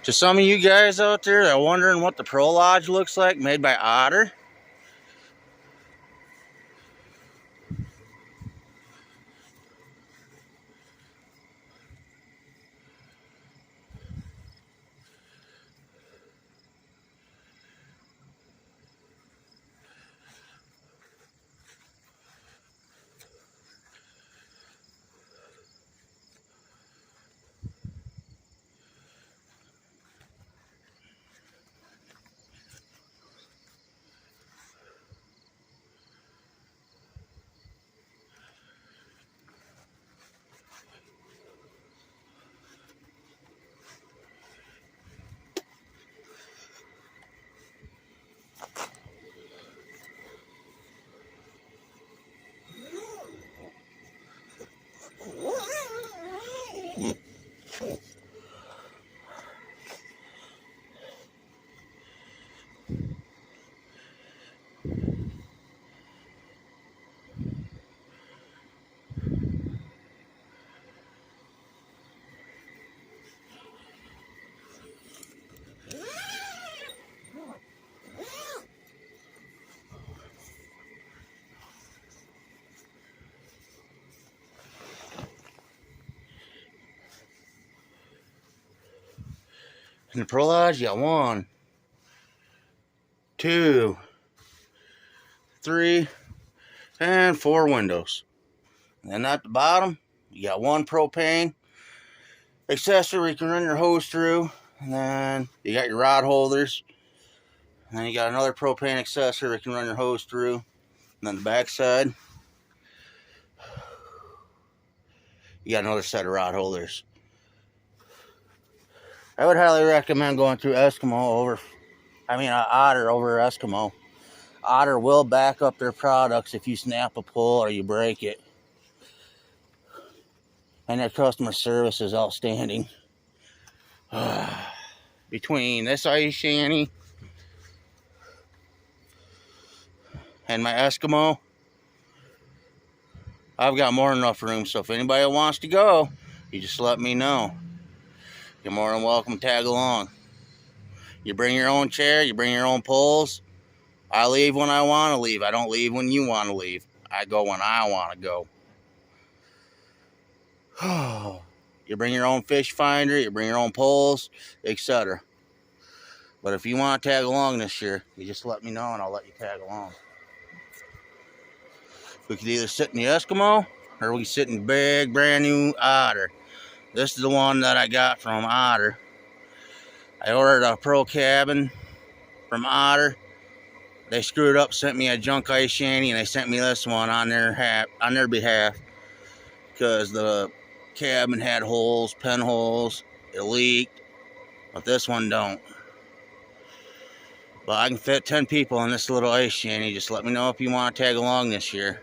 To some of you guys out there that are wondering what the Pro Lodge looks like, made by Otter, in the Pro Lodge, you got 1, 2, 3, and 4 windows. And then at the bottom, you got 1 propane accessory where you can run your hose through. And then you got your rod holders. And then you got another propane accessory where you can run your hose through. And then the back side, you got another set of rod holders. I would highly recommend going through Otter over Eskimo. Otter will back up their products if you snap a pull or you break it. And their customer service is outstanding. Between this ice shanty and my Eskimo, I've got more than enough room. So if anybody wants to go, you just let me know. You're more than welcome to tag along. You bring your own chair, you bring your own poles. I leave when I want to leave. I don't leave when you want to leave. I go when I want to go. You bring your own fish finder, you bring your own poles, etc. But if you want to tag along this year, you just let me know and I'll let you tag along. We could either sit in the Eskimo or we sit in big brand new Otter. This is the one that I got from Otter. I ordered a Pro cabin from Otter. They screwed up, sent me a junk ice shanty, and they sent me this one on their behalf because the cabin had holes, pinholes, it leaked, but this one don't. But I can fit 10 people in this little ice shanty. Just let me know if you want to tag along this year.